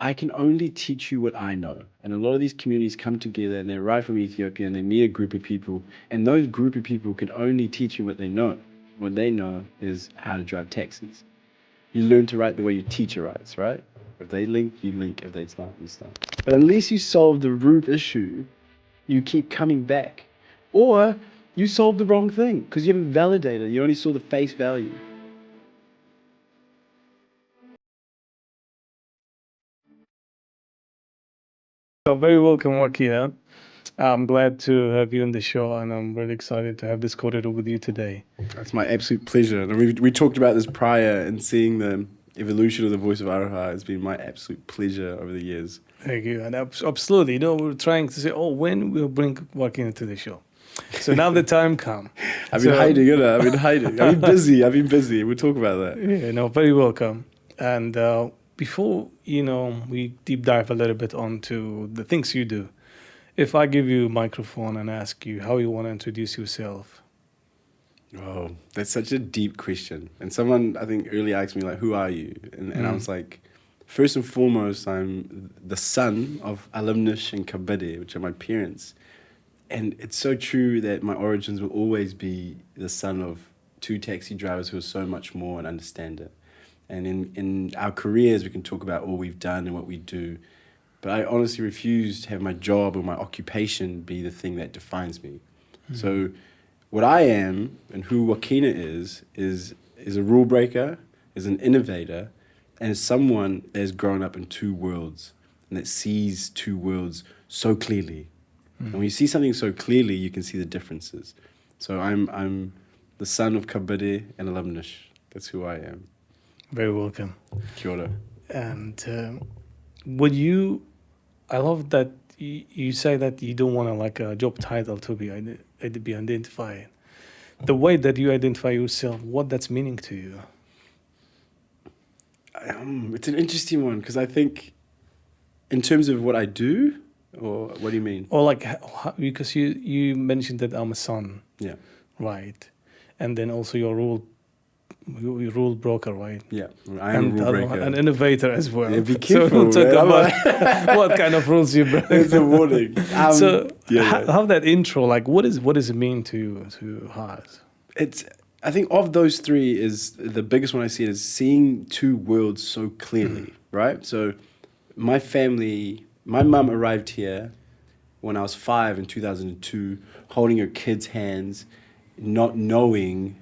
I can only teach you what I know. And a lot of these communities come together and they arrive from Ethiopia and they meet a group of people. And those group of people can only teach you what they know. What they know is how to drive taxis. You learn to write the way your teacher writes, right? If they link, you link. If they start, you start. But unless you solve the root issue, you keep coming back. Or you solved the wrong thing because you haven't validated. You only saw the face value. So very welcome, Warkina. I'm glad to have you on the show, and I'm really excited to have this corridor with you today. That's my absolute pleasure. And we talked about this prior, and seeing the evolution of the voice of Aroha has been my absolute pleasure over the years. Thank you. And absolutely, you know, we're trying to say, when we'll bring Warkina to the show. So now the time come. I've been hiding, you know. I've been hiding. I've been busy. We'll talk about that. Yeah, no, very welcome. And before, you know, we deep dive a little bit onto the things you do, if I give you a microphone and ask you how you want to introduce yourself. Oh, that's such a deep question. And someone, I think, earlier asked me, like, who are you? And I was like, first and foremost, I'm the son of Alumnish and Kabede, which are my parents. And it's so true that my origins will always be the son of two taxi drivers who are so much more and understand it. And in our careers, we can talk about all we've done and what we do. But I honestly refuse to have my job or my occupation be the thing that defines me. Mm-hmm. So what I am and who Warkina is a rule breaker, is an innovator, and is someone that has grown up in two worlds and that sees two worlds so clearly. Mm-hmm. And when you see something so clearly, you can see the differences. So I'm the son of Kabede and Alumnish. That's who I am. Very welcome. Kia ora. And I love that you say that you don't want like a job title to be identified. The way that you identify yourself, what that's meaning to you? It's an interesting one because I think in terms of what I do, or what do you mean? Or like, because you mentioned that I'm a son. Yeah. Right. And then also your rule broker, right? Yeah, I am a rule breaker. An innovator as well. Yeah, be careful. So we'll talk about what kind of rules you break. It's a warning. How that intro, like, what does it mean to Haas? I think of those three is the biggest one I see is seeing two worlds so clearly, right? So my mum arrived here when I was 5 in 2002, holding her kids' hands, not knowing,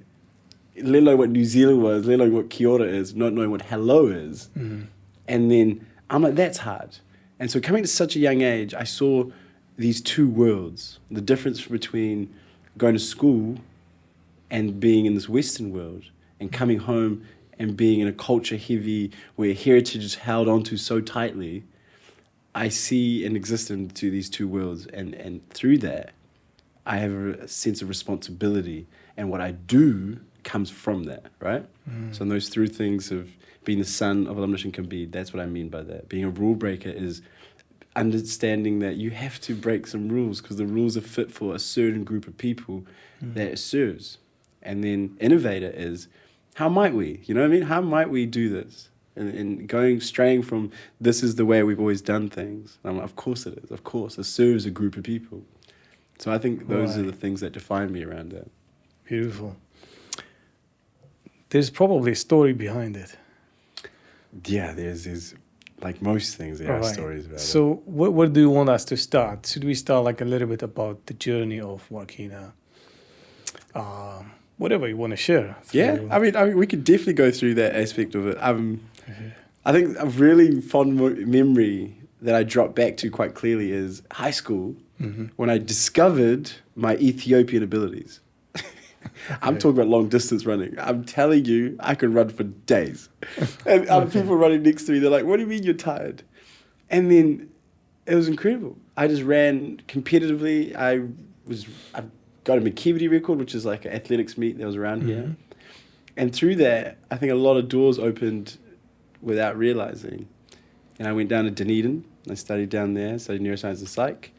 let alone what New Zealand was, let alone what kia ora is, not knowing what hello is. Mm-hmm. And then I'm like, that's hard. And so coming to such a young age, I saw these two worlds, the difference between going to school and being in this Western world and coming home and being in a culture heavy where heritage is held onto so tightly. I see and exist into these two worlds. And through that, I have a sense of responsibility. And what I do comes from that, right? So in those three things of being the son of Alumnish and Kabede, that's what I mean by that. Being a rule breaker is understanding that you have to break some rules because the rules are fit for a certain group of people that it serves. And then innovator is, how might we? You know what I mean? How might we do this? And straying from this is the way we've always done things. And I'm like, of course it is. Of course. It serves a group of people. So I think those are the things that define me around that. Beautiful. There's probably a story behind it. Yeah, there's like most things, there are stories about it. So where do you want us to start? Should we start like a little bit about the journey of Warkina? Whatever you want to share. Yeah, I mean, we could definitely go through that aspect of it. I think a really fond memory that I dropped back to quite clearly is high school, when I discovered my Ethiopian abilities. I'm talking about long distance running. I'm telling you, I could run for days. And people running next to me, they're like, what do you mean you're tired? And then it was incredible. I just ran competitively. I've got a McKibbity record, which is like an athletics meet that was around here. And through that, I think a lot of doors opened without realizing. And I went down to Dunedin. I studied down there, studied neuroscience and psych.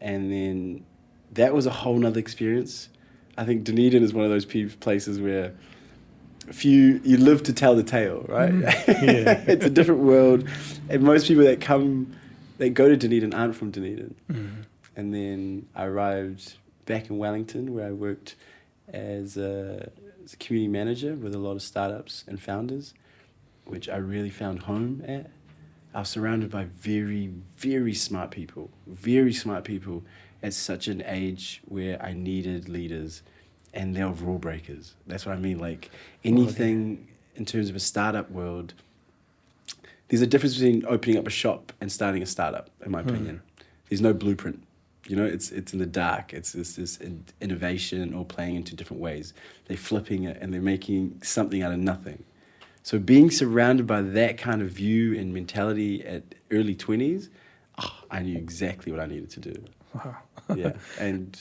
And then that was a whole nother experience. I think Dunedin is one of those places where you live to tell the tale, right? Yeah. It's a different world, and most people that go to Dunedin aren't from Dunedin. And then I arrived back in Wellington, where I worked as a community manager with a lot of startups and founders, which I really found home at. I was surrounded by very, very smart people at such an age where I needed leaders, and they were rule breakers. That's what I mean. Like anything in terms of a startup world, there's a difference between opening up a shop and starting a startup, in my opinion. There's no blueprint. You know, it's in the dark. It's this innovation or playing into different ways. They're flipping it and they're making something out of nothing. So being surrounded by that kind of view and mentality at early 20s, I knew exactly what I needed to do. Wow. Yeah, and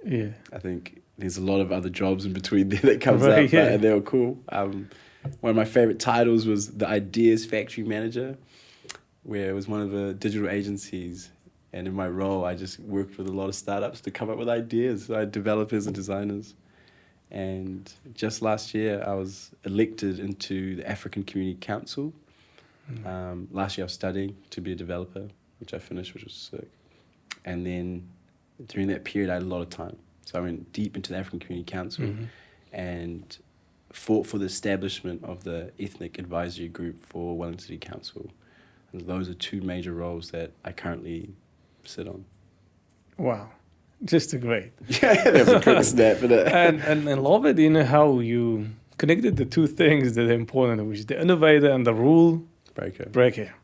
Yeah. I think there's a lot of other jobs in between there that comes Right, up, yeah. and they were cool. One of my favorite titles was the Ideas Factory Manager, where it was one of the digital agencies. And in my role, I just worked with a lot of startups to come up with ideas. So I had developers and designers. And just last year, I was elected into the African Community Council. Last year, I was studying to be a developer, which I finished, which was sick. And then during that period, I had a lot of time. So I went deep into the African Community Council and fought for the establishment of the Ethnic Advisory Group for Wellington City Council. And those are two major roles that I currently sit on. Wow. Just a great. Yeah, that's a quick snap. And I love it, you know, how you connected the two things that are important, which is the innovator and the rule breaker.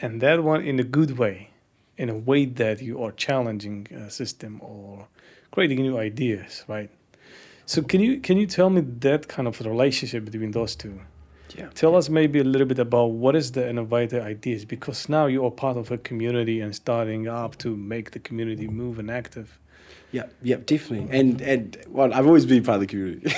And that one in a good way, in a way that you are challenging a system or creating new ideas, right? So can you tell me that kind of relationship between those two? Yeah. Tell us maybe a little bit about what is the innovator ideas, because now you are part of a community and starting up to make the community move and active. Yeah, definitely. And well, I've always been part of the community.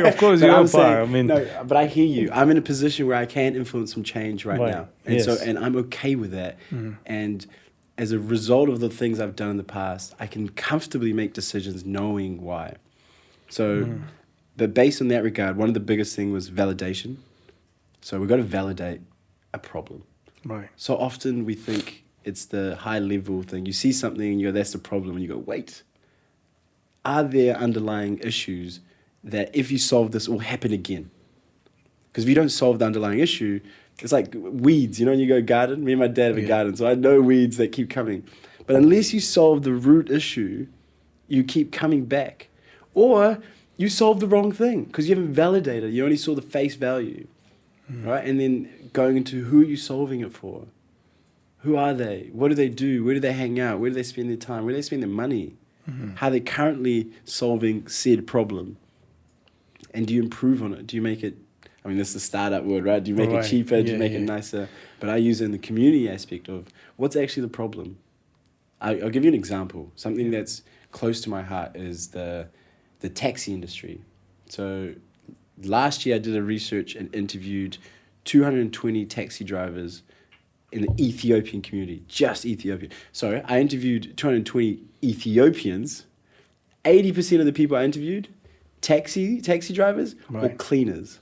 Of course, you are part. I mean, no, but I hear you. I'm in a position where I can influence some change right now, and yes. and I'm okay with that. And as a result of the things I've done in the past, I can comfortably make decisions knowing why. So, but based on that regard, one of the biggest things was validation. So we've got to validate a problem. Right. So often we think it's the high level thing. You see something and you go, that's the problem. And you go, wait, are there underlying issues that if you solve this will happen again? Because if you don't solve the underlying issue, it's like weeds, you know, when you go garden. Me and my dad have a garden, so I know weeds that keep coming. But unless you solve the root issue, you keep coming back. Or you solve the wrong thing because you haven't validated. You only saw the face value. Right? And then going into who are you solving it for? Who are they? What do they do? Where do they hang out? Where do they spend their time? Where do they spend their money? How are they currently solving said problem? And do you improve on it? Do you make it, I mean, this is the startup word, right? Do you make it cheaper? Do you make it nicer? But I use it in the community aspect of what's actually the problem? I'll give you an example. Something that's close to my heart is the taxi industry. So last year, I did a research and interviewed 220 taxi drivers in the Ethiopian community, just Ethiopian. So I interviewed 220 Ethiopians. 80% of the people I interviewed, taxi drivers or cleaners.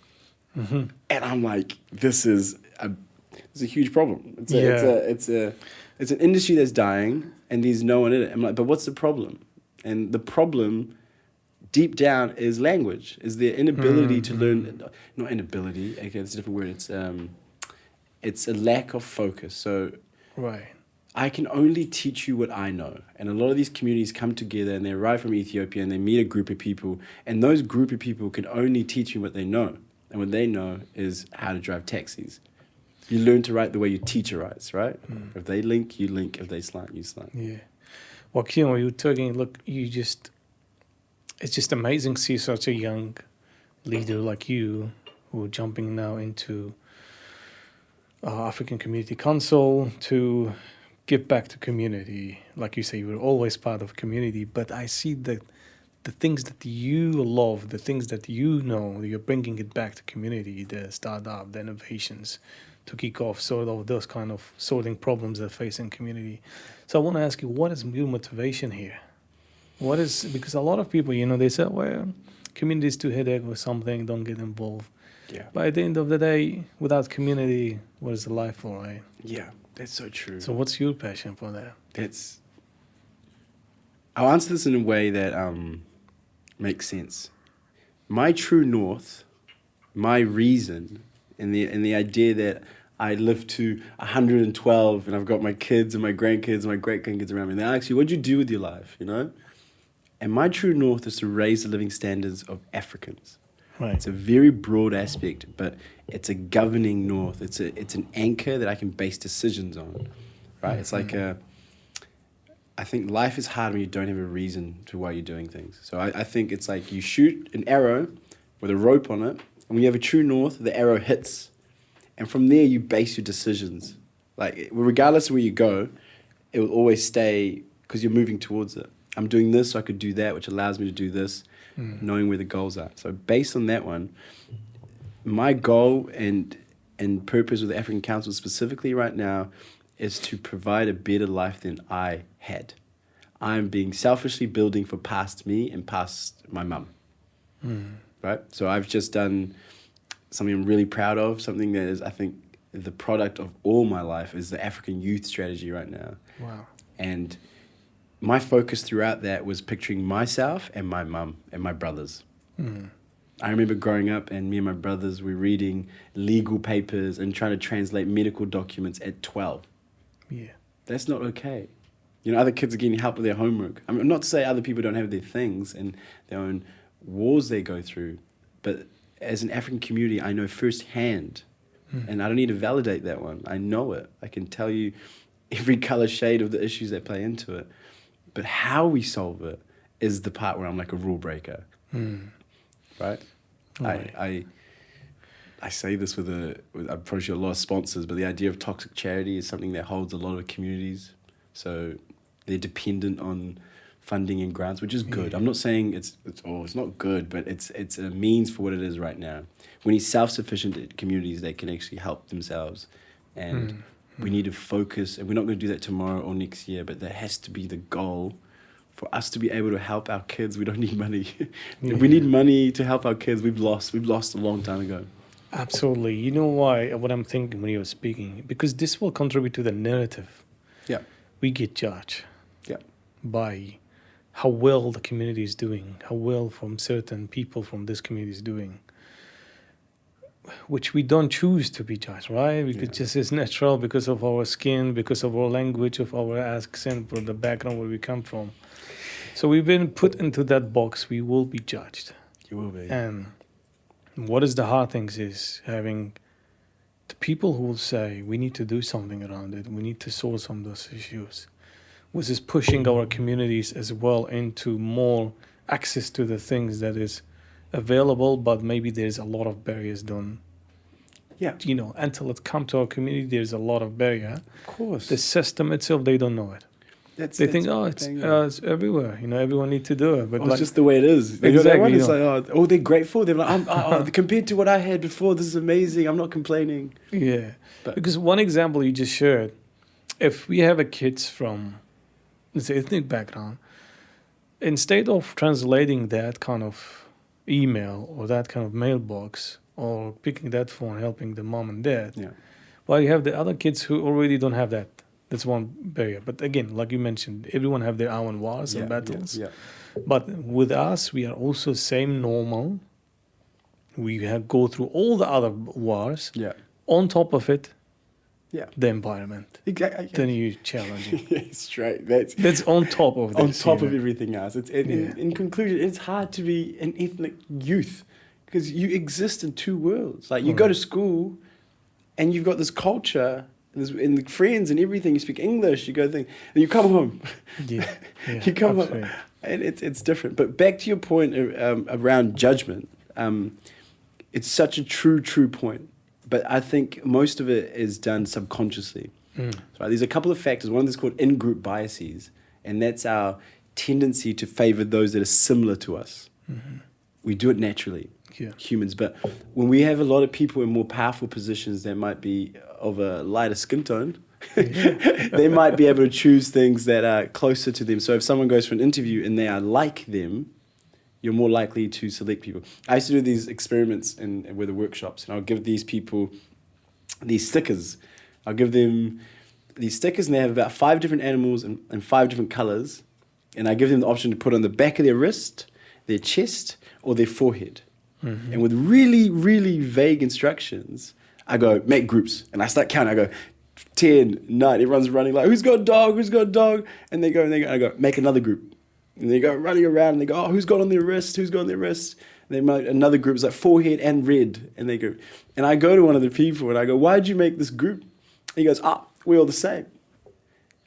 And I'm like, this is a huge problem. It's an industry that's dying and there's no one in it. I'm like, but what's the problem? And the problem deep down is language, is their inability to learn, not inability, okay, it's a different word, it's a lack of focus. So I can only teach you what I know. And a lot of these communities come together and they arrive from Ethiopia and they meet a group of people, and those group of people can only teach you what they know. And what they know is how to drive taxis. You learn to write the way your teacher writes, right? If they link, you link. If they slant, you slant. Yeah. Warkina, you're talking, look, it's just amazing to see such a young leader like you who are jumping now into African Community Council to give back to community. Like you say, you were always part of community, but I see that the things that you love, the things that you know, you're bringing it back to community, the startup, the innovations, to kick off sort of those kind of sorting problems that face in community. So I want to ask you, what is your motivation here? What is, because a lot of people, you know, they say, well, community is too headache or something, don't get involved. Yeah. But at the end of the day, without community, what is the life for, right? Yeah, that's so true. So what's your passion for that? I'll answer this in a way that makes sense. My true north, my reason, and the idea that I live to 112 and I've got my kids and my grandkids and my great-grandkids around me. And they ask you, what'd you do with your life, you know? And my true north is to raise the living standards of Africans. Right. It's a very broad aspect, but it's a governing north. It's an anchor that I can base decisions on, right? It's like I think life is hard when you don't have a reason to why you're doing things. So I think it's like you shoot an arrow with a rope on it, and when you have a true north, the arrow hits. And from there, you base your decisions. Like, regardless of where you go, it will always stay because you're moving towards it. I'm doing this, so I could do that, which allows me to do this, knowing where the goals are. So based on that one, my goal and purpose with the African Council specifically right now is to provide a better life than I had. I'm being selfishly building for past me and past my mum. Right? So I've just done something I'm really proud of, something that is, I think, the product of all my life is the African Youth Strategy right now. Wow. And my focus throughout that was picturing myself and my mum and my brothers. I remember growing up and me and my brothers were reading legal papers and trying to translate medical documents at 12. Yeah. That's not okay. You know, other kids are getting help with their homework. I mean, not to say other people don't have their things and their own wars they go through, but as an African community, I know firsthand, and I don't need to validate that one. I know it. I can tell you every color shade of the issues that play into it. But how we solve it is the part where I'm like a rule breaker. Right? I say this with I'm probably sure a lot of sponsors, but the idea of toxic charity is something that holds a lot of communities. So they're dependent on funding and grants, which is good. I'm not saying it's not good, but it's a means for what it is right now. We need self-sufficient communities that can actually help themselves. And we need to focus, and we're not going to do that tomorrow or next year, but that has to be the goal for us to be able to help our kids. We don't need money. We need money to help our kids. We've lost a long time ago. Absolutely. You know why? What I'm thinking when you were speaking, because this will contribute to the narrative. Yeah. We get judged. Yeah. By how well the community is doing, how well from certain people from this community is doing, which we don't choose to be judged, right? Because just it's natural because of our skin, because of our language, of our accent, or the background where we come from. So we've been put into that box. We will be judged. You will be. And what is the hard things is having the people who will say, we need to do something around it. We need to solve some of those issues. Which is pushing our communities as well into more access to the things that is available, but maybe there's a lot of barriers done. Yeah. You know, until it come to our community, there's a lot of barrier. Of course. The system itself, they don't know it. They think, it's everywhere. You know, everyone need to do it. But it's just the way it is. Exactly. It's like, they're grateful. They're like, compared to what I had before, this is amazing. I'm not complaining. Yeah. Because one example you just shared, if we have a kids from, let's say, ethnic background, instead of translating that kind of email or that kind of mailbox or picking that phone, helping the mom and dad, well, you have the other kids who already don't have that. That's one barrier. But again, like you mentioned, everyone have their own wars and battles. Yeah. But with us, we are also same normal. We go through all the other wars. Yeah. On top of it, the environment. Exactly. Then you challenge it. That's right. That's on top of this. On top of everything else. In conclusion, it's hard to be an ethnic youth because you exist in two worlds. Like you go to school and you've got this culture and the friends and everything. You speak English. You go think, and you come home. You come home, and it's different. But back to your point around judgment, it's such a true point. But I think most of it is done subconsciously. So there's a couple of factors. One is called in-group biases, and that's our tendency to favor those that are similar to us. We do it naturally, humans. But when we have a lot of people in more powerful positions that might be of a lighter skin tone, they might be able to choose things that are closer to them. So if someone goes for an interview and they are like them, you're more likely to select people. I used to do these experiments with the workshops, and I'll give these people these stickers. I'll give them these stickers, and they have about 5 different animals and 5 different colors. And I give them the option to put on the back of their wrist, their chest, or their forehead. Mm-hmm. And with really, really vague instructions, I go, make groups. And I start counting. I go, 10, 9. Everyone's running like, who's got a dog? Who's got a dog? And they go, and I go, make another group. And they go running around, and they go, oh, who's got on their wrist? Who's got on their wrist? And they make another group. It's like forehead and red. And they go, and I go to one of the people, and I go, why'd you make this group? And he goes, we're all the same.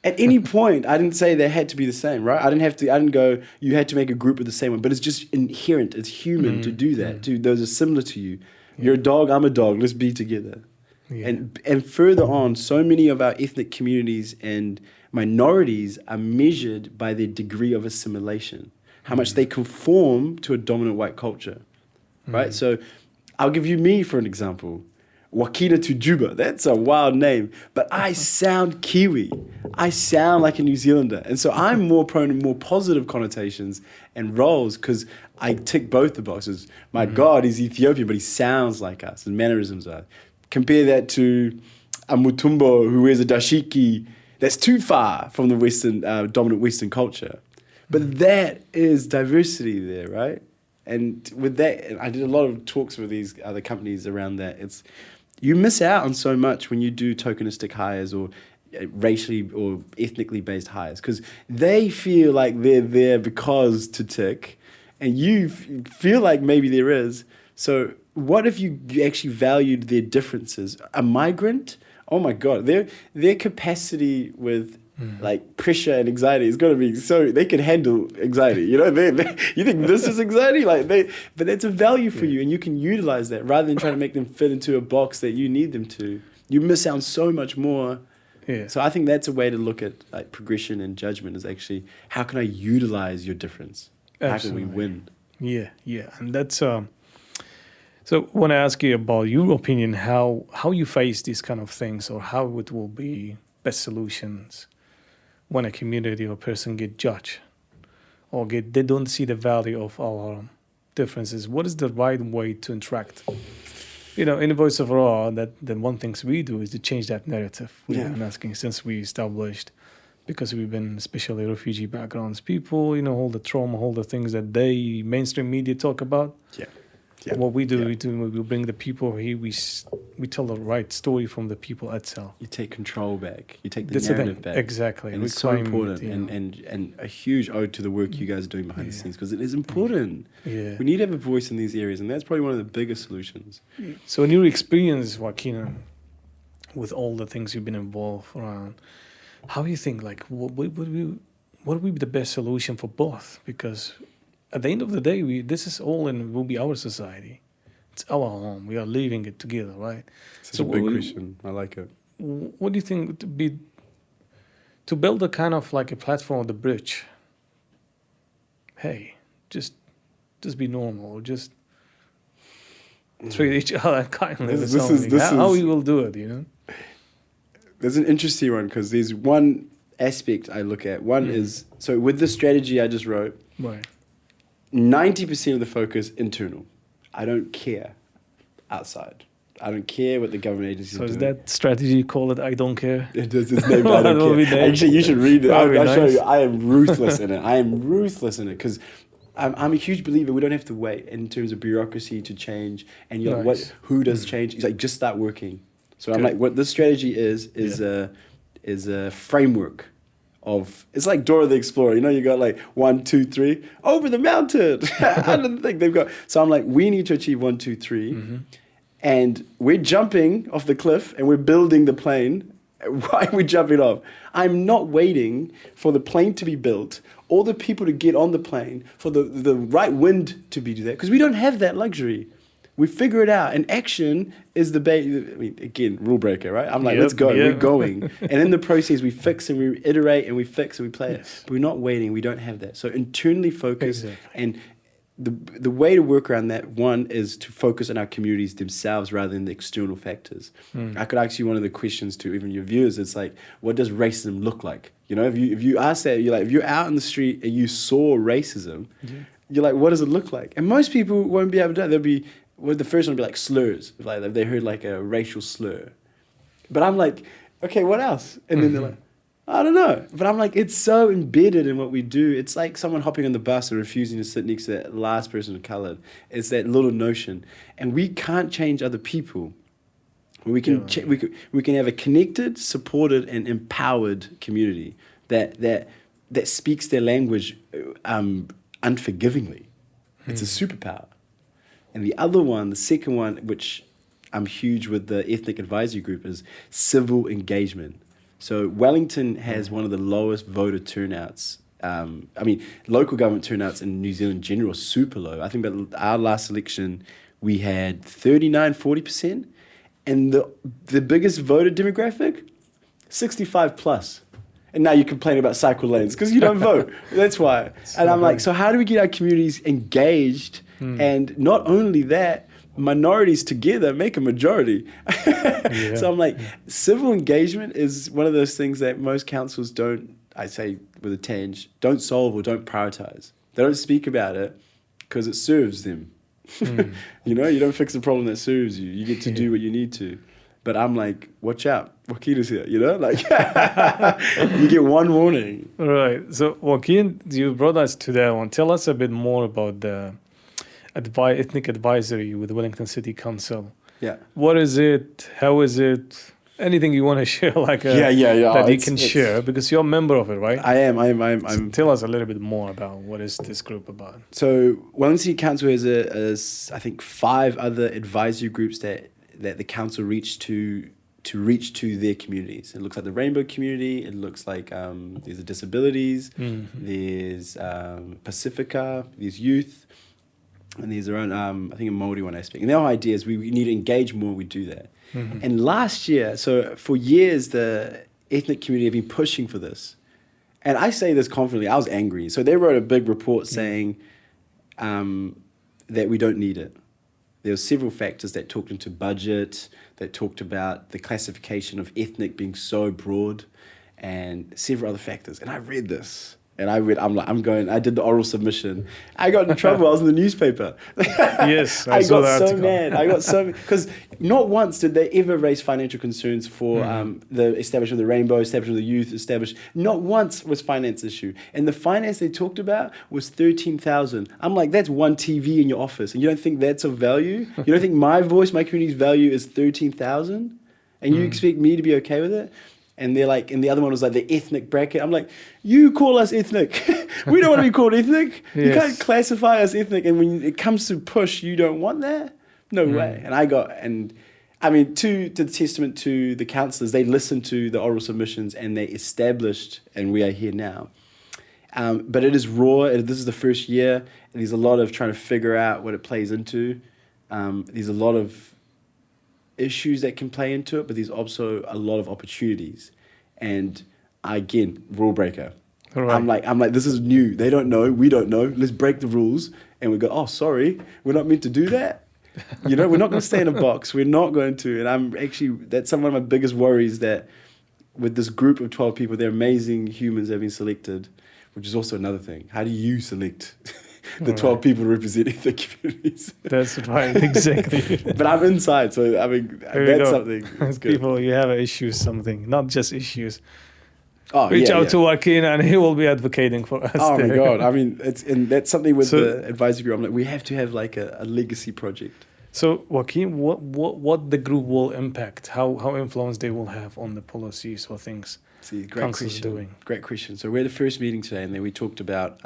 At any point, I didn't say they had to be the same, right? I didn't go, you had to make a group of the same one. But it's just inherent. It's human to do that. Those are similar to you. You're a dog, I'm a dog. Let's be together. Yeah. And further on, so many of our ethnic communities and minorities are measured by their degree of assimilation, how much they conform to a dominant white culture, right? So I'll give you me for an example. Warkina Tujuba, that's a wild name, but I sound Kiwi. I sound like a New Zealander. And so I'm more prone to more positive connotations and roles because I tick both the boxes. My God, he's Ethiopian, but he sounds like us, and mannerisms are. Compare that to a Mutumbo who wears a dashiki. That's too far from the Western, dominant Western culture. But that is diversity there, right? And with that, I did a lot of talks with these other companies around that. You miss out on so much when you do tokenistic hires or racially or ethnically based hires because they feel like they're there because to tick, and you feel like maybe there is. So what if you actually valued their differences? A migrant, oh my God, their capacity with like pressure and anxiety is going to be so they can handle anxiety. You know, you think this is anxiety, but that's a value for you, and you can utilize that rather than trying to make them fit into a box that you need them to. You miss out on so much more. Yeah. So I think that's a way to look at like progression and judgment is actually how can I utilize your difference? Absolutely. How can we win? Yeah, and that's So I want to ask you about your opinion, how you face these kind of things, or how it will be best solutions when a community or person get judged or they don't see the value of our differences. What is the right way to interact? You know, in the voiceofaroha, that the one things we do is to change that narrative. We've been asking since we established, because we've been especially refugee backgrounds people, you know, all the trauma, all the things that they mainstream media talk about. Yeah. What we do, we bring the people here. We tell the right story from the people itself. You take control back. You take the narrative back. Exactly, and it's so important. And a huge ode to the work you guys are doing behind the scenes because it is important. Yeah, we need to have a voice in these areas, and that's probably one of the biggest solutions. So, in your experience, Warkina, with all the things you've been involved around, how do you think? Like, what would be the best solution for both? Because at the end of the day, this is all will be our society. It's our home. We are living it together, right? Such a big question. I like it. What do you think to build a kind of like a platform of the bridge? Hey, just be normal. Just treat each other kindly. How we will do it, you know? There's an interesting one because there's one aspect I look at. One is, so with the strategy I just wrote, right. 90% of the focus internal. I don't care outside. I don't care what the government agencies do. So is that strategy called it I don't care? It is. It's named I don't care. Actually, you should read it. I'll show you. I am ruthless in it. I am ruthless in it because I'm a huge believer we don't have to wait in terms of bureaucracy to change. And you're like, who does change? It's like, just start working. So I'm like, what this strategy is a framework. It's like Dora the Explorer, you know, you got like 1, 2, 3, over the mountain. I don't think they've got. So I'm like, we need to achieve 1, 2, 3, and we're jumping off the cliff and we're building the plane. Why are we jumping off? I'm not waiting for the plane to be built or the people to get on the plane for the right wind to be do that because we don't have that luxury. We figure it out, and action is the again, rule breaker, right? I'm like, let's go, we're going. And in the process, we fix and we iterate and we fix and we play it. But we're not waiting, we don't have that. So internally focused, and the way to work around that, one, is to focus on our communities themselves rather than the external factors. I could ask you one of the questions to even your viewers, it's like, what does racism look like? You know, if you ask that, you're like, if you're out in the street and you saw racism, you're like, what does it look like? And most people won't be able to do that. They'll be, well, the first one will be like slurs, like if they heard like a racial slur. But I'm like, okay, what else? And then they're like, I don't know. But I'm like, it's so embedded in what we do. It's like someone hopping on the bus and refusing to sit next to that last person of color. It's that little notion. And we can't change other people. We can, we can have a connected, supported, and empowered community that speaks their language unforgivingly. It's a superpower. And the other one, the second one, which I'm huge with the ethnic advisory group, is civil engagement. So Wellington has one of the lowest voter turnouts. Local government turnouts in New Zealand in general are super low. I think about our last election, we had 40%. And the biggest voter demographic, 65 plus. And now you complain about cycle lanes because you don't vote. That's why. And I'm like, so how do we get our communities engaged? And not only that, minorities together make a majority. So I'm like, civil engagement is one of those things that most councils don't, I say with a tinge, don't solve or don't prioritize. They don't speak about it because it serves them. You know, you don't fix the problem that serves you. You get to do what you need to. But I'm like, watch out, Warkina's here, you know? Like, you get one warning. Right. So, Joaquin, you brought us to that one. Tell us a bit more about the ethnic advisory with the Wellington City Council. Yeah. What is it? How is it? Anything you want to share, like that you can share, because you're a member of it, right? I am. So tell us a little bit more about what is this group about. So Wellington City Council has I think 5 other advisory groups that the council reach to their communities. It looks like the rainbow community. It looks like there's the disabilities. There's Pacifica. There's youth. And there's around, I think, a Māori one aspect. And the whole idea is we need to engage more, we do that. And last year, so for years, the ethnic community have been pushing for this. And I say this confidently, I was angry. So they wrote a big report saying that we don't need it. There were several factors that talked into budget, that talked about the classification of ethnic being so broad, and several other factors. And I read this. And I did the oral submission. I got in trouble. I was in the newspaper. Yes, I got so mad. Because not once did they ever raise financial concerns for the establishment of the rainbow, establishment of the youth, not once was finance issue. And the finance they talked about was 13,000. I'm like, that's one TV in your office. And you don't think that's of value? You don't think my voice, my community's value is 13,000? And you expect me to be okay with it? And they're like, and the other one was like the ethnic bracket. I'm like, you call us ethnic. We don't want to be called ethnic. Yes. You can't classify us ethnic. And when it comes to push, you don't want that? No way. And to the testament to the councillors, they listened to the oral submissions and they established, and we are here now. But it is raw. This is the first year. And there's a lot of trying to figure out what it plays into. There's a lot of issues that can play into it, but there's also a lot of opportunities. And again, rule breaker. Right. I'm like, this is new. They don't know. We don't know. Let's break the rules. And we go, oh, sorry, we're not meant to do that. You know, we're not going to stay in a box. We're not going to. And that's one of my biggest worries, that with this group of 12 people, they're amazing humans that have been selected, which is also another thing. How do you select the 12 people representing the communities? That's right, exactly. But I'm inside, so that's something. That's good. People, you have issues, something, not just issues. Reach out to Warkina and he will be advocating for us. Oh my God. That's something with the advisory group. I'm like, we have to have like a legacy project. So Warkina, what the group will impact, how influence they will have on the policies or things council's doing? Great question. So we're at the first meeting today, and then we talked about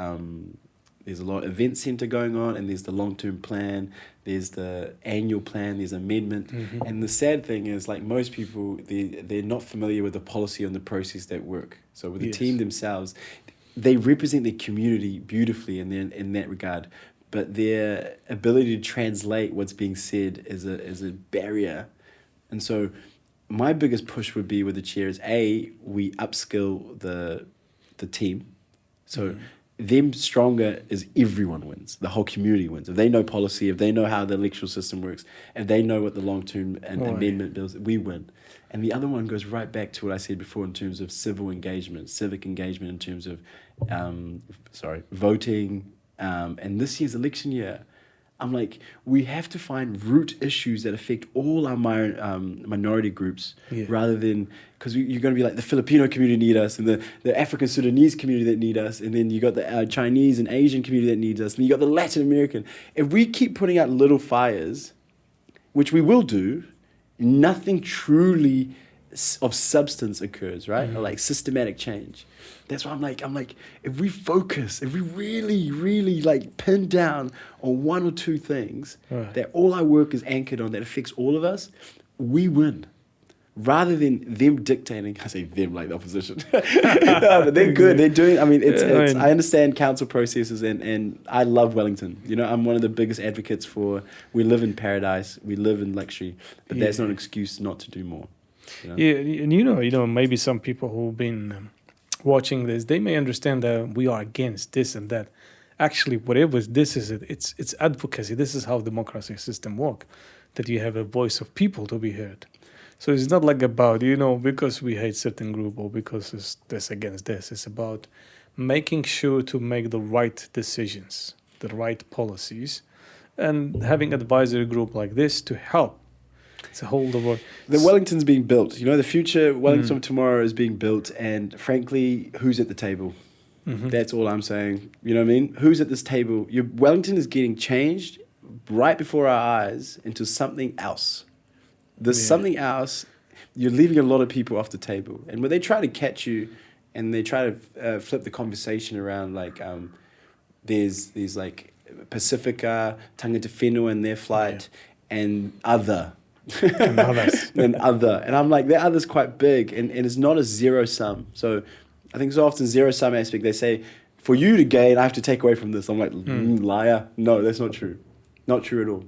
there's a lot of event centre going on, and there's the long-term plan, there's the annual plan, there's amendment. And the sad thing is, like most people, they're not familiar with the policy and the process that work. So with the team themselves, they represent their community beautifully in that regard, but their ability to translate what's being said is a barrier. And so my biggest push would be with the chair is, we upskill the team. So them stronger is everyone wins. The whole community wins. If they know policy, if they know how the electoral system works, if they know what the long-term amendment bills, we win. And the other one goes right back to what I said before in terms of civic engagement in terms of voting, and this year's election year, I'm like, we have to find root issues that affect all our minority groups, rather than, because you're going to be like, the Filipino community need us, and the African Sudanese community that need us, and then you got the Chinese and Asian community that needs us, and you got the Latin American. If we keep putting out little fires, which we will do, nothing truly of substance occurs, right? Or like systematic change. That's why I'm like, if we focus, if we really, really like pin down on one or two things that all our work is anchored on, that affects all of us, we win. Rather than them dictating, I say them like the opposition. No, but they're good. They're doing, I mean, I understand council processes, and I love Wellington. You know, I'm one of the biggest advocates for, we live in paradise, we live in luxury, but that's not an excuse not to do more. You know? Yeah, and you know, maybe some people who've been watching this, they may understand that we are against this and that. Actually, whatever this is, it's advocacy. This is how democracy system work, that you have a voice of people to be heard. So it's not like about, you know, because we hate certain group or because it's this against this. It's about making sure to make the right decisions, the right policies, and having advisory group like this to help. It's a whole world. The Wellington's being built. You know, the future Wellington of tomorrow is being built, and frankly, who's at the table? That's all I'm saying. You know what I mean? Who's at this table? Wellington is getting changed right before our eyes into something else. There's something else. You're leaving a lot of people off the table. And when they try to catch you and they try to flip the conversation around, like there's like Pacifica, Tangata Whenua and their flight, and other. And others. And other. And I'm like, that other's quite big, and it's not a zero sum. So I think so often zero sum aspect, they say, for you to gain, I have to take away from this. I'm like, liar. No, that's not true. Not true at all.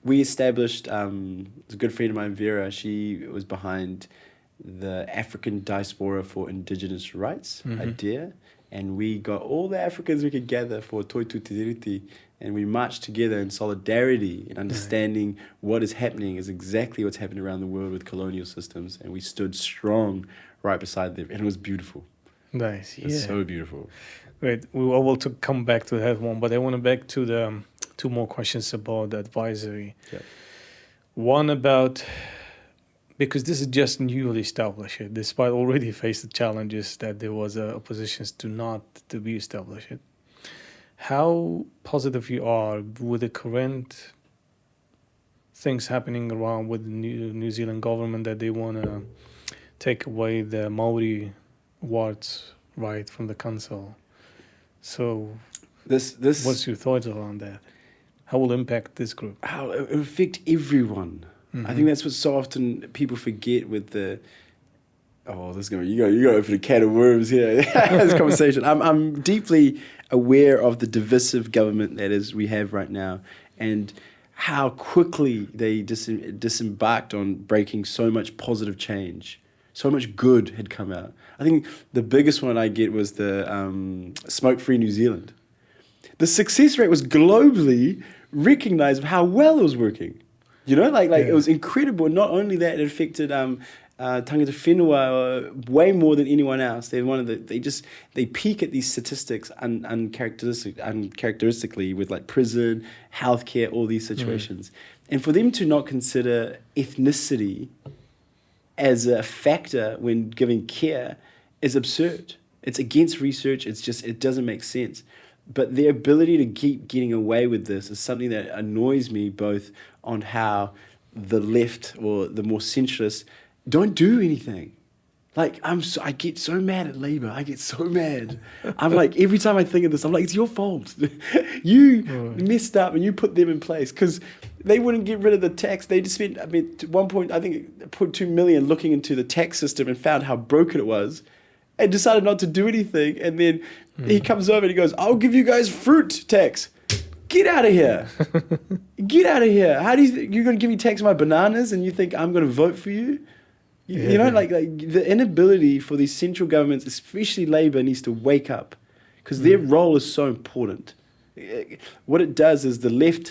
We established, a good friend of mine, Vera, she was behind the African Diaspora for Indigenous Rights idea, and we got all the Africans we could gather for Toi Tutiriti, and we marched together in solidarity and understanding what is happening is exactly what's happening around the world with colonial systems, and we stood strong right beside them, and it was beautiful. Nice, It was so beautiful. Great. We will to come back to that one, but I want to back to the two more questions about the advisory. Yep. One about, because this is just newly established, despite already faced the challenges that there was oppositions to be established. How positive you are with the current things happening around with the New Zealand government, that they want to take away the Maori wards right from the council. So what's your thoughts around that? How will it impact this group? How it will affect everyone. I think that's what so often people forget with the. Oh, this is gonna you go open a can of worms here. This conversation. I'm deeply aware of the divisive government that is we have right now, and how quickly they disembarked on breaking so much positive change. So much good had come out. I think the biggest one I get was the smoke-free New Zealand. The success rate was globally recognized of how well it was working. You know, like it was incredible. Not only that, it affected Tangata Whenua way more than anyone else. They're one of they peak at these statistics uncharacteristically with like prison, healthcare, all these situations. And for them to not consider ethnicity as a factor when giving care is absurd. It's against research. It doesn't make sense. But their ability to keep getting away with this is something that annoys me, both on how the left or the more centrists don't do anything. Like, I get so mad at Labour. I get so mad. I'm like, every time I think of this, I'm like, it's your fault. You messed up and you put them in place, because they wouldn't get rid of the tax. They just spent, at one point, I think, put 2 million looking into the tax system and found how broken it was, and decided not to do anything. And then he comes over and he goes, I'll give you guys fruit tax. Get out of here. Get out of here. How do you're going to give me tax on my bananas and you think I'm going to vote for you? You know, like the inability for these central governments, especially Labour, needs to wake up, because their role is so important. What it does is the left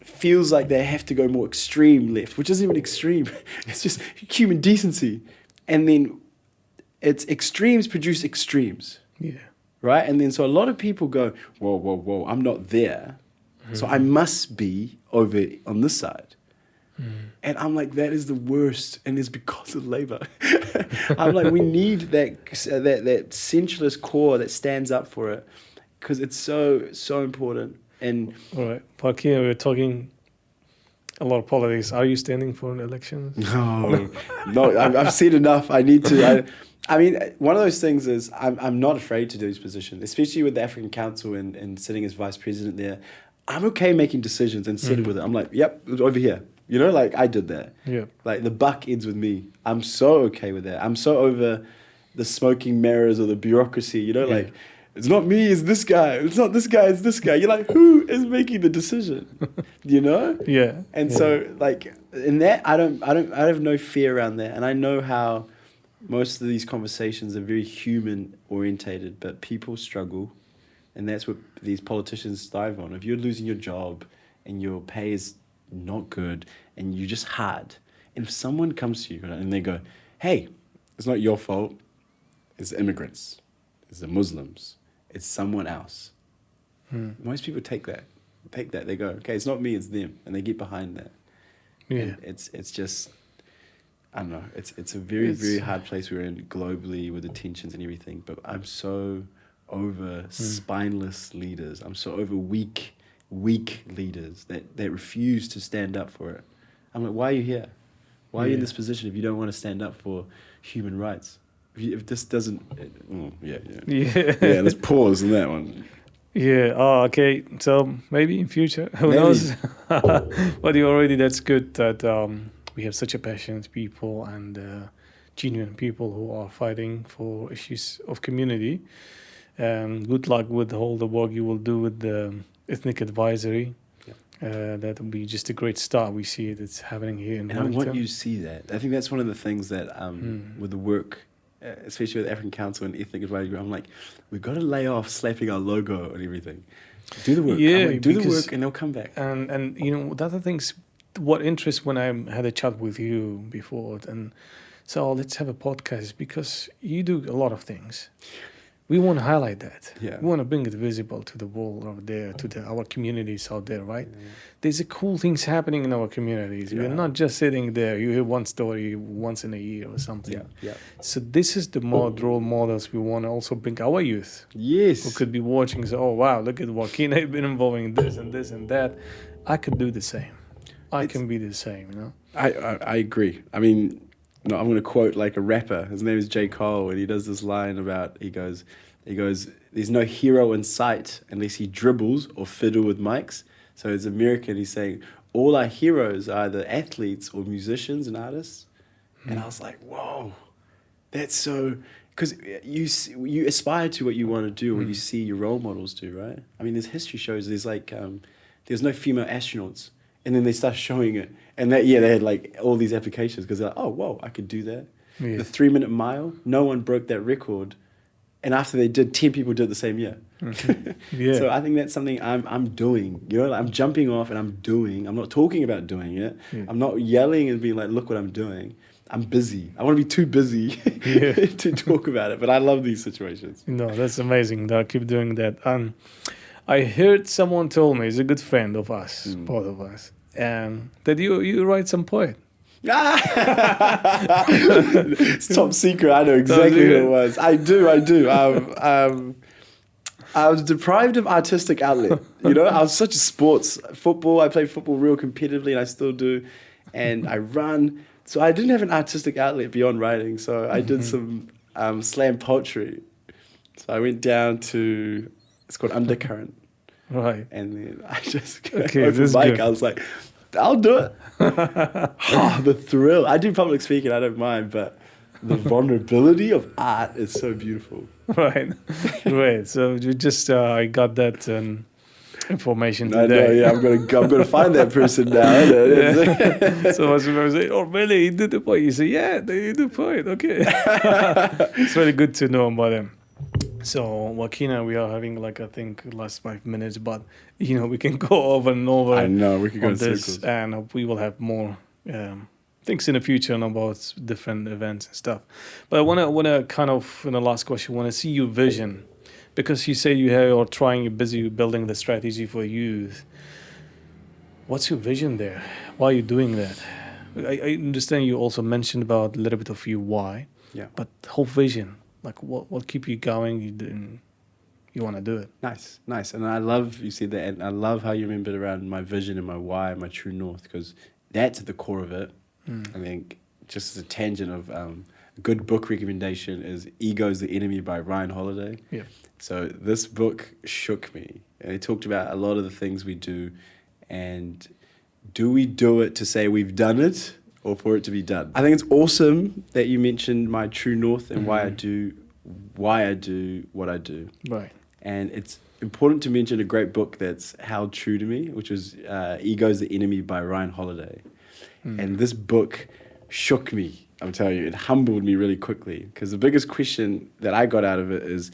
feels like they have to go more extreme left, which isn't even extreme. It's just human decency. And then it's extremes produce extremes. Yeah. right? And then so a lot of people go, whoa, whoa, whoa, I'm not there. So I must be over on this side. And I'm like, that is the worst, and it's because of Labour. I'm like, we need that centralist core that stands up for it, because it's so important. And All right, Warkina, we're talking a lot of politics. Are you standing for an election? no, I've seen enough. I need to. I mean, one of those things is I'm not afraid to do these positions, especially with the African Council and sitting as vice president there. I'm okay making decisions and sitting with it. I'm like, yep, over here. You know, like I did that. Yeah. Like the buck ends with me. I'm so okay with that. I'm so over the smoking mirrors or the bureaucracy. You know, like it's not me, it's this guy. It's not this guy, it's this guy. You're like, who is making the decision? You know? Yeah. And so, like in that, I have no fear around that. And I know how most of these conversations are very human orientated, but people struggle, and that's what these politicians thrive on. If you're losing your job and your pay is not good and you're just hard, and if someone comes to you and they go, hey, it's not your fault, it's the immigrants, it's the Muslims, it's someone else, most people take that, they go, okay, it's not me, it's them, and they get behind that. And it's just, I don't know, it's a very hard place we're in globally with the tensions and everything, but I'm so over spineless leaders. I'm so over weak leaders that refuse to stand up for it. I'm like, why are you here? Why are you in this position if you don't want to stand up for human rights? If this doesn't... let's pause on that one. Yeah. Oh, okay. So maybe in future, who knows? But that's good that we have such a passionate people and genuine people who are fighting for issues of community. Good luck with all the work you will do with the ethnic advisory. That will be just a great start. We see it. It's happening here in Wellington. And I want you to see that. I think that's one of the things that with the work, especially with the African Council and ethnic advisory, I'm like, we've got to lay off slapping our logo and everything. Do the work. Yeah, like, do the work and they'll come back. And you know, the other things, what interests when I had a chat with you before, and so let's have a podcast, because you do a lot of things. We want to highlight that. Yeah. We want to bring it visible to the world out there, to our communities out there, right? Yeah. There's a cool things happening in our communities. Yeah. We're not just sitting there. You hear one story once in a year or something. Yeah. So this is the role models we want to also bring our youth. Yes. Who could be watching and say, oh, wow, look at Warkina, been involving in this and this and that. I could do the same. I can be the same, you know? I agree. I mean... No, I'm going to quote like a rapper. His name is J. Cole, and he does this line about, he goes, there's no hero in sight unless he dribbles or fiddle with mics. So as American, he's saying, all our heroes are either athletes or musicians and artists. And I was like, whoa, that's so, because you aspire to what you want to do, or you see your role models do, right? I mean, there's history shows, there's like, there's no female astronauts. And then they start showing it. And they had like all these applications because they're like, oh, whoa, I could do that. Yeah. The 3-minute mile, no one broke that record. And after they did, 10 people did the same year. Yeah. So I think that's something I'm doing. You know, like I'm jumping off and I'm doing. I'm not talking about doing it. Yeah. I'm not yelling and being like, look what I'm doing. I'm busy. I want to be too busy to talk about it. But I love these situations. No, that's amazing. I'll keep doing that. I heard someone told me, he's a good friend of us, both of us, that you write some poem. It's top secret. I know exactly who it was. I do. I was deprived of artistic outlet. You know, I was such a football. I played football real competitively, and I still do. And I run. So I didn't have an artistic outlet beyond writing. So I did some slam poetry. So I went down to, it's called Undercurrent. Right. And then I just open mic. I was like, I'll do it. The thrill. I do public speaking. I don't mind, but the vulnerability of art is so beautiful. Right. So you just I got that information today. I know, yeah. I'm gonna find that person now. So I was say, oh really? He did the poem. You say, yeah, they did the poem. Okay. It's really good to know about them. So Warkina, we are having like I think last 5 minutes, but you know we can go over and over. I know we can go in this, circles, and we will have more things in the future about different events and stuff. But I want to kind of in the last question, want to see your vision because you say you're busy building the strategy for youth. What's your vision there? Why are you doing that? I understand you also mentioned about a little bit of your why, Yeah. but whole vision, like what keep you going? You want to do it. Nice. And I love, you see that, and I love how you remembered around my vision and my why, my true north, because that's at the core of it. I think just as a tangent of a good book recommendation is Ego is the Enemy by Ryan Holiday. Yeah. So this book shook me. And it talked about a lot of the things we do, and do we do it to say we've done it or for it to be done? I think it's awesome that you mentioned my true north and why I do what I do. Right. And it's important to mention a great book that's held true to me, which was Ego is the Enemy by Ryan Holiday. And this book shook me, I'm telling you. It humbled me really quickly, because the biggest question that I got out of it is,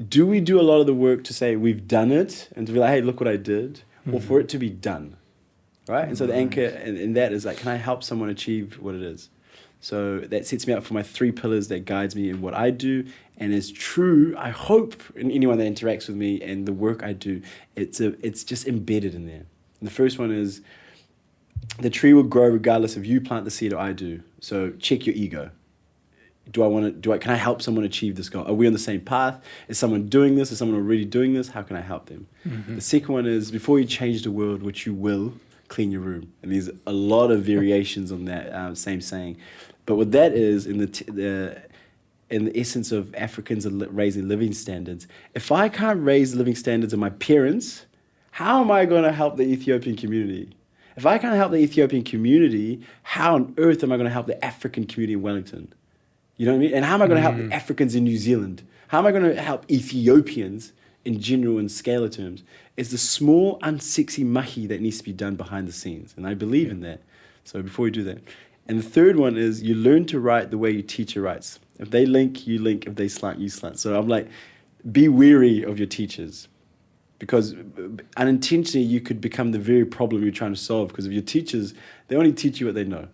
do we do a lot of the work to say we've done it and to be like, hey, look what I did, or for it to be done, right? And so the anchor in that is like, can I help someone achieve what it is? So that sets me up for my 3 pillars that guides me in what I do, and is true, I hope, in anyone that interacts with me and the work I do, it's just embedded in there. And the first one is, the tree will grow regardless if you plant the seed or I do. So check your ego. Can I help someone achieve this goal? Are we on the same path? Is someone doing this? Is someone already doing this? How can I help them? The second one is, before you change the world, which you will, clean your room. And there's a lot of variations on that same saying. But what that is, in the essence of Africans raising living standards, if I can't raise the living standards of my parents, how am I going to help the Ethiopian community? If I can't help the Ethiopian community, how on earth am I going to help the African community in Wellington? You know what I mean? And how am I going to help the Africans in New Zealand? How am I going to help Ethiopians in general and scalar terms? It's the small, unsexy mahi that needs to be done behind the scenes. And I believe in that. So before we do that. And the third one is, you learn to write the way your teacher writes. If they link, you link. If they slant, you slant. So I'm like, be wary of your teachers. Because unintentionally, you could become the very problem you're trying to solve. Because of your teachers, they only teach you what they know.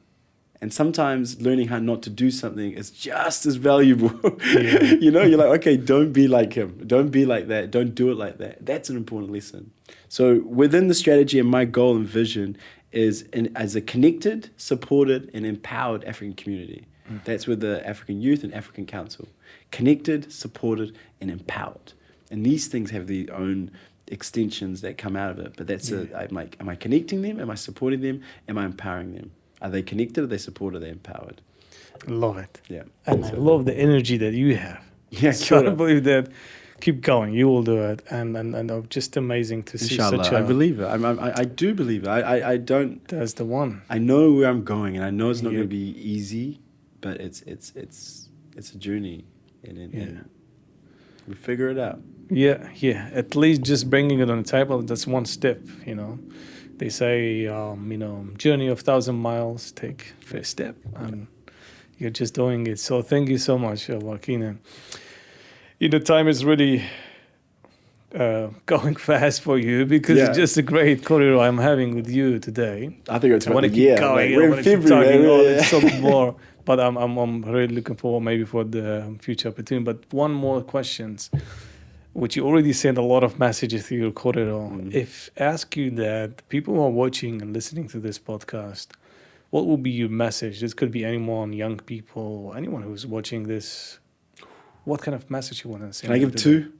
And sometimes learning how not to do something is just as valuable. You know, you're like, okay, don't be like him. Don't be like that. Don't do it like that. That's an important lesson. So within the strategy, and my goal and vision is as a connected, supported, and empowered African community. That's with the African Youth and African Council. Connected, supported, and empowered. And these things have their own extensions that come out of it. But that's I'm like, am I connecting them? Am I supporting them? Am I empowering them? Are they connected? Are they supported? Are they empowered? Love it. Yeah. And I love the energy that you have. Yeah, so I believe that. Keep going. You will do it. And just amazing to see Inshallah, such a... I believe it. I do believe it. I don't... That's the one. I know where I'm going, and I know it's not going to be easy, but it's a journey. And we figure it out. Yeah. At least just bringing it on the table, that's one step, you know. They say, journey of 1,000 miles, take first step. And you're just doing it. So thank you so much, Warkina. Time is really going fast for you, because it's just a great corridor I'm having with you today. I think it's I want to keep going. Like, we're in February. So more. But I'm really looking forward maybe for the future opportunity. But one more questions, which you already sent a lot of messages through your corridor. If ask you that people who are watching and listening to this podcast, what will be your message? This could be anyone, young people, anyone who's watching this. What kind of message you want to send? Can I give 2?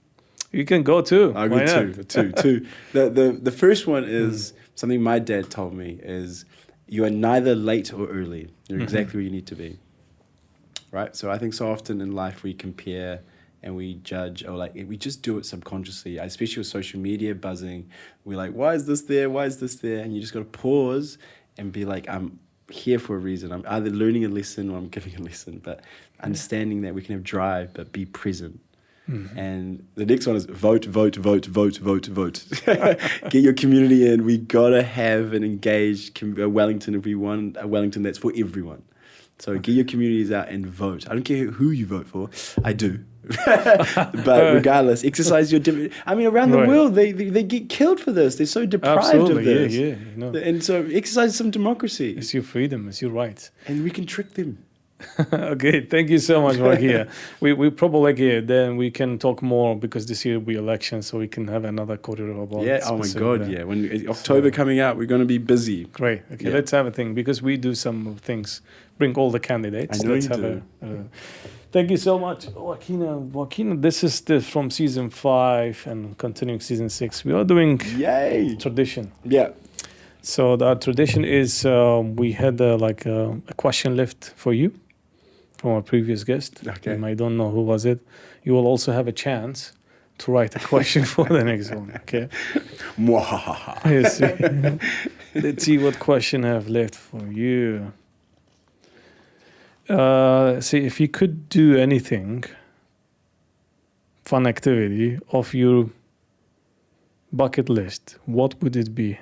You can go 2. I'll give 2. The first one is something my dad told me, is you are neither late or early. You're exactly where you need to be. Right? So I think so often in life we compare and we judge, or like we just do it subconsciously, especially with social media buzzing. We're like, why is this there? Why is this there? And you just got to pause and be like, I'm here for a reason. I'm either learning a lesson or I'm giving a lesson, but understanding that we can have drive, but be present. And the next one is vote. Get your community in. We got to have an engaged Wellington if we want a Wellington that's for everyone. So get your communities out and vote. I don't care who you vote for. I do. But regardless, exercise your... around the world, they get killed for this. They're so deprived of this. Yeah. And so exercise some democracy. It's your freedom. It's your right. And we can trick them. Okay, thank you so much, Warkina. We probably then we can talk more because this year will be election, so we can have another quarter about. Yeah. Oh my specific God. that. Yeah. When October coming out, we're going to be busy. Great. Okay, Yeah. let's have a thing because we do some things. Bring all the candidates. I know let's you have do. Thank you so much, Warkina. Warkina, this is from season 5 and continuing season 6. We are doing Yay. tradition. Yeah. So the tradition is we had a question left for you from our previous guest. Okay. I don't know who was it. You will also have a chance to write a question for the next one. Okay. Mwahaha. Yes. Let's see what question I have left for you. See, if you could do anything, fun activity of your bucket list, what would it be?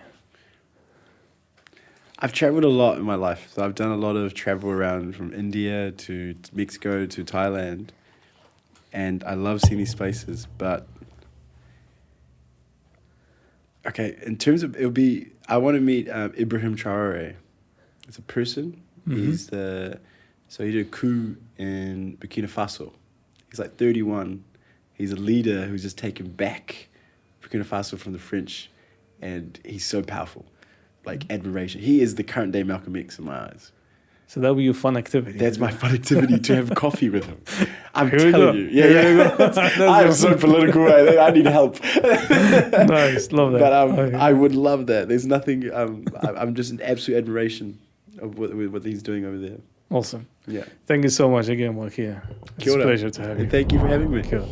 I've traveled a lot in my life. So I've done a lot of travel around from India to Mexico to Thailand. And I love seeing these places. But, okay, in terms of, I want to meet Ibrahim Traore. It's a person. Mm-hmm. So he did a coup in Burkina Faso. He's like 31. He's a leader who's just taken back Burkina Faso from the French. And he's so powerful. Like admiration. He is the current day Malcolm X in my eyes. So that would be your fun activity. That's my fun activity, to have coffee with him. I'm Here we telling go. you. Yeah. I am so political. I need help. Nice, love that. But Okay. I would love that. There's nothing. I'm just in absolute admiration of what he's doing over there. Awesome. Yeah. Thank you so much again, Warkina. It's Kia a ora. pleasure to have you. Thank you for having me. Kia ora.